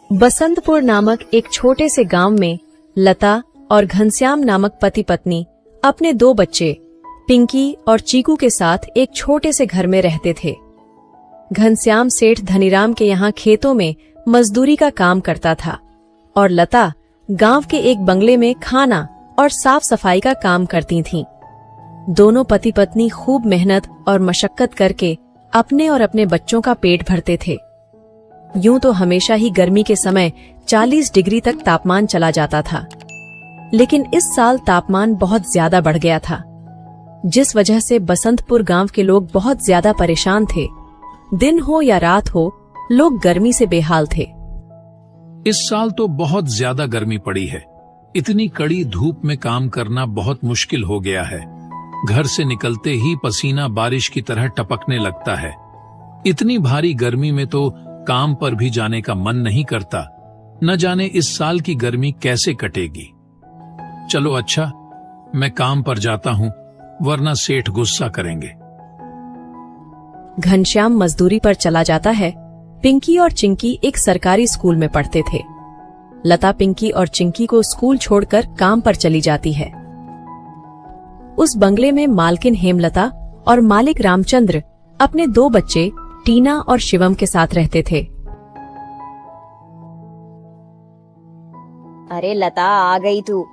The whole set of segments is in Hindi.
बसंतपुर नामक एक छोटे से गांव में लता और घनश्याम नामक पति पत्नी अपने 2 बच्चे पिंकी और चीकू के साथ एक छोटे से घर में रहते थे। घनश्याम सेठ धनीराम के यहाँ खेतों में मजदूरी का काम करता था और लता गांव के एक बंगले में खाना और साफ सफाई का काम करती थीं। दोनों पति पत्नी खूब मेहनत और मशक्कत करके अपने और अपने बच्चों का पेट भरते थे। यूं तो हमेशा ही गर्मी के समय 40 डिग्री तक तापमान चला जाता था, लेकिन इस साल तापमान बहुत ज्यादा बढ़ गया था, जिस वजह से बसंतपुर गांव के लोग बहुत ज्यादा परेशान थे। दिन हो या रात हो, लोग गर्मी से बेहाल थे। इस साल तो बहुत ज्यादा गर्मी पड़ी है। इतनी कड़ी धूप में काम करना बहुत मुश्किल हो गया है। घर से निकलते ही पसीना बारिश की तरह टपकने लगता है। इतनी भारी गर्मी में तो काम पर भी जाने का मन नहीं करता। न जाने इस साल की गर्मी कैसे कटेगी। चलो अच्छा, मैं काम पर जाता हूँ, वरना सेठ गुस्सा करेंगे। घनश्याम मजदूरी पर चला जाता है। पिंकी और चिंकी एक सरकारी स्कूल में पढ़ते थे। लता पिंकी और चिंकी को स्कूल छोड़कर काम पर चली जाती है। उस बंगले में मालकिन हेमलता और मालिक रामचंद्र अपने 2 बच्चे टीना और शिवम के साथ रहते थे। अरे लता, आ गई तू।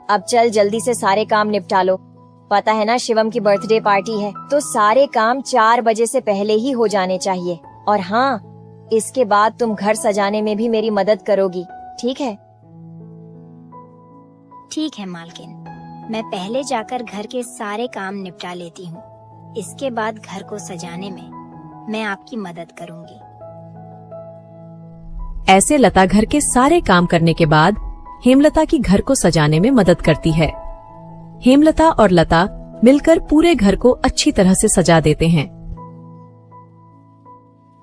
अब चल जल्दी से सारे काम निपटा लो। पता है ना, शिवम की बर्थडे पार्टी है, तो सारे काम 4 बजे से पहले ही हो जाने चाहिए। और हाँ, इसके बाद तुम घर सजाने में भी मेरी मदद करोगी, ठीक है? ठीक है मालकिन, मैं पहले जाकर घर के सारे काम निपटा लेती हूँ। इसके बाद घर को सजाने में मैं आपकी मदद करूंगी। ऐसे लता घर के सारे काम करने के बाद हेमलता की घर को सजाने में मदद करती है। हेमलता और लता मिलकर पूरे घर को अच्छी तरह से सजा देते हैं।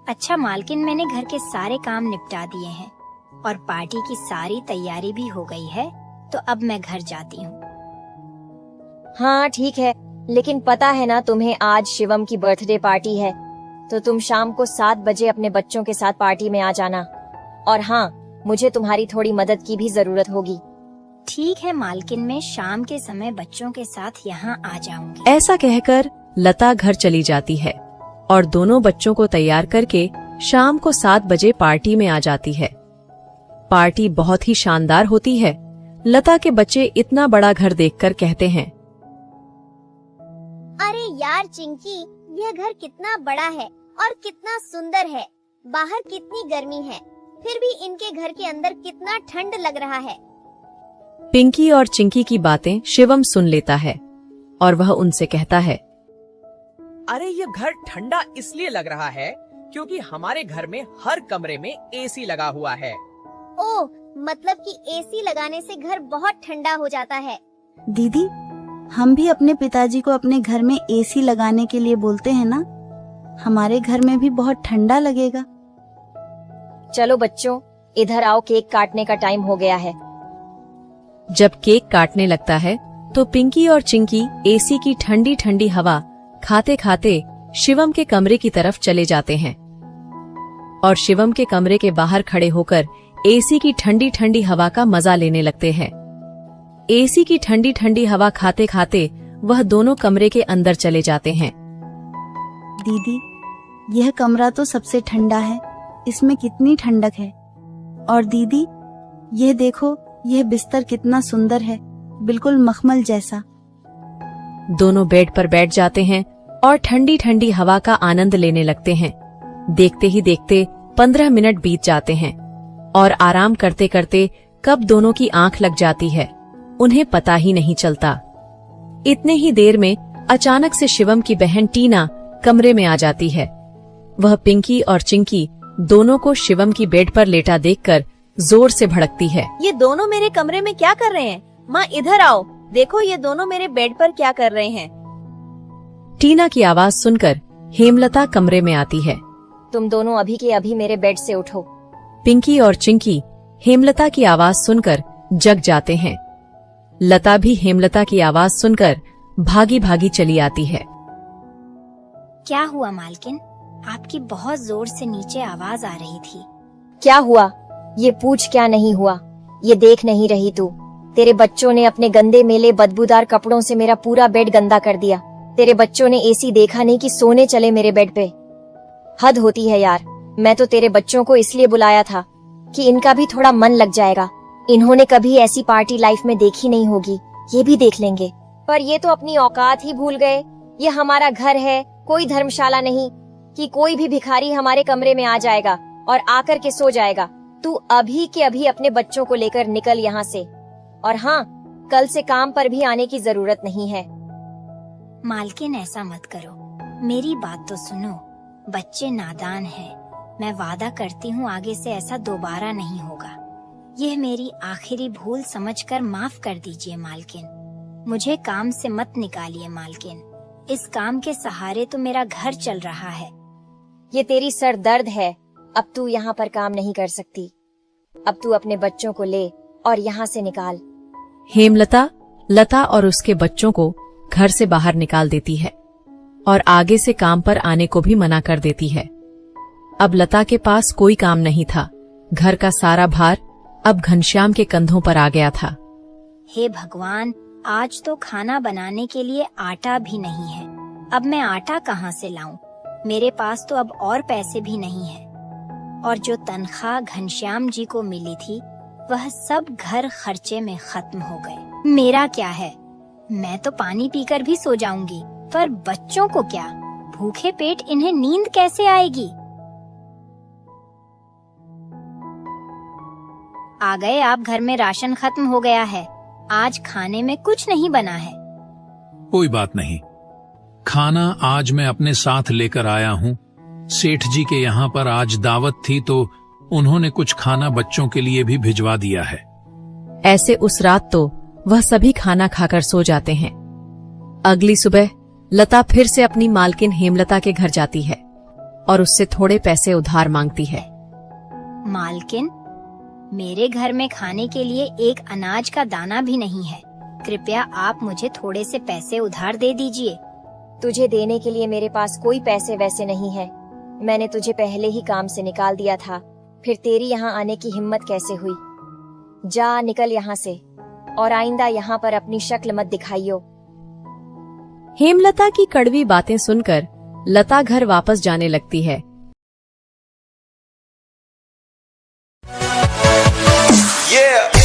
अच्छा मालकिन, मैंने घर के सारे काम निपटा दिए हैं और पार्टी की सारी तैयारी भी हो गई है, तो अब मैं घर जाती हूँ। हाँ ठीक है, लेकिन पता है ना तुम्हें, आज शिवम की बर्थडे पार्टी है, तो तुम शाम को 7 बजे अपने बच्चों के साथ पार्टी में आ जाना। और हाँ, मुझे तुम्हारी थोड़ी मदद की भी जरूरत होगी। ठीक है मालकिन, मैं शाम के समय बच्चों के साथ यहाँ आ जाऊंगी। ऐसा कहकर लता घर चली जाती है और दोनों बच्चों को तैयार करके शाम को 7 बजे पार्टी में आ जाती है। पार्टी बहुत ही शानदार होती है। लता के बच्चे इतना बड़ा घर देखकर कहते हैं, अरे यार चिंकी, यह घर कितना बड़ा है और कितना सुंदर है। बाहर कितनी गर्मी है, फिर भी इनके घर के अंदर कितना ठंड लग रहा है। पिंकी और चिंकी की बातें शिवम सुन लेता है और वह उनसे कहता है, अरे ये घर ठंडा इसलिए लग रहा है क्योंकि हमारे घर में हर कमरे में एसी लगा हुआ है। ओह, मतलब कि एसी लगाने से घर बहुत ठंडा हो जाता है। दीदी, हम भी अपने पिताजी को अपने घर में एसी लगाने के लिए बोलते हैं ना, हमारे घर में भी बहुत ठंडा लगेगा। चलो बच्चों, इधर आओ, केक काटने का टाइम हो गया है। जब केक काटने लगता है तो पिंकी और चिंकी एसी की ठंडी ठंडी हवा खाते खाते शिवम के कमरे की तरफ चले जाते हैं और शिवम के कमरे के बाहर खड़े होकर एसी की ठंडी ठंडी हवा का मजा लेने लगते हैं। एसी की ठंडी ठंडी हवा खाते खाते वह दोनों कमरे के अंदर चले जाते हैं। दीदी, यह कमरा तो सबसे ठंडा है, इसमें कितनी ठंडक है। और दीदी, यह देखो, यह बिस्तर कितना सुंदर है, बिल्कुल मखमल जैसा। दोनों बेड पर बैठ जाते हैं और ठंडी ठंडी हवा का आनंद लेने लगते हैं। देखते ही देखते 15 मिनट बीत जाते हैं और आराम करते करते कब दोनों की आंख लग जाती है, उन्हें पता ही नहीं चलता। इतने ही देर में अचानक से शिवम की बहन टीना कमरे में आ जाती है। वह पिंकी और चिंकी दोनों को शिवम की बेड पर लेटा देखकर जोर से भड़कती है। ये दोनों मेरे कमरे में क्या कर रहे हैं? माँ इधर आओ, देखो ये दोनों मेरे बेड पर क्या कर रहे हैं। टीना की आवाज सुनकर हेमलता कमरे में आती है। तुम दोनों अभी के अभी मेरे बेड से उठो। पिंकी और चिंकी हेमलता की आवाज सुनकर जग जाते हैं। लता भी हेमलता की आवाज सुनकर भागी भागी चली आती है। क्या हुआ मालकिन? आपकी बहुत जोर से नीचे आवाज आ रही थी। क्या हुआ? ये पूछ क्या नहीं हुआ, ये देख नहीं रही तू? तेरे बच्चों ने अपने गंदे मेले बदबूदार कपड़ों से मेरा पूरा बेड गंदा कर दिया। तेरे बच्चों ने एसी देखा नहीं कि सोने चले मेरे बेड पे। हद होती है यार। मैं तो तेरे बच्चों को इसलिए बुलाया था कि इनका भी थोड़ा मन लग जाएगा। इन्होंने कभी ऐसी पार्टी लाइफ में देखी नहीं होगी, ये भी देख लेंगे। पर ये तो अपनी औकात ही भूल गए। ये हमारा घर है, कोई धर्मशाला नहीं कि कोई भी भिखारी हमारे कमरे में आ जाएगा और आकर के सो जाएगा। तू अभी के अभी अपने बच्चों को लेकर निकल यहाँ से। और हाँ, कल से काम पर भी आने की जरूरत नहीं है। मालकिन ऐसा मत करो, मेरी बात तो सुनो। बच्चे नादान हैं। मैं वादा करती हूँ आगे से ऐसा दोबारा नहीं होगा। यह मेरी आखिरी भूल समझकर माफ कर दीजिए मालकिन। मुझे काम से मत निकालिए मालकिन। इस काम के सहारे तो मेरा घर चल रहा है। ये तेरी सर दर्द है। अब तू यहाँ पर काम नहीं कर सकती। अब तू अपने बच्चों को ले और यहाँ से निकाल। हेमलता लता और उसके बच्चों को घर से बाहर निकाल देती है और आगे से काम पर आने को भी मना कर देती है। अब लता के पास कोई काम नहीं था। घर का सारा भार अब घनश्याम के कंधों पर आ गया था। हे भगवान, आज तो खाना बनाने के लिए आटा भी नहीं है। अब मैं आटा कहाँ से लाऊं? मेरे पास तो अब और पैसे भी नहीं है। और जो तनख्वाह घनश्याम जी को मिली थी वह सब घर खर्चे में खत्म हो गए। मेरा क्या है, मैं तो पानी पीकर भी सो जाऊंगी, पर बच्चों को क्या? भूखे पेट इन्हें नींद कैसे आएगी? आ गए आप। घर में राशन खत्म हो गया है। आज खाने में कुछ नहीं बना है। कोई बात नहीं, खाना आज मैं अपने साथ लेकर आया हूँ। सेठ जी के यहाँ पर आज दावत थी तो उन्होंने कुछ खाना बच्चों के लिए भी भिजवा दिया है। ऐसे उस रात तो वह सभी खाना खाकर सो जाते हैं। अगली सुबह लता फिर से अपनी मालकिन हेमलता के घर जाती है और उससे थोड़े पैसे उधार मांगती है। मालकिन, मेरे घर में खाने के लिए एक अनाज का दाना भी नहीं है। कृपया आप मुझे थोड़े से पैसे उधार दे दीजिए। तुझे देने के लिए मेरे पास कोई पैसे वैसे नहीं है। मैंने तुझे पहले ही काम से निकाल दिया था, फिर तेरी यहाँ आने की हिम्मत कैसे हुई? जा निकल यहाँ से और आइंदा यहाँ पर अपनी शक्ल मत दिखाइयो। हेमलता की कड़वी बातें सुनकर लता घर वापस जाने लगती है। Yeah.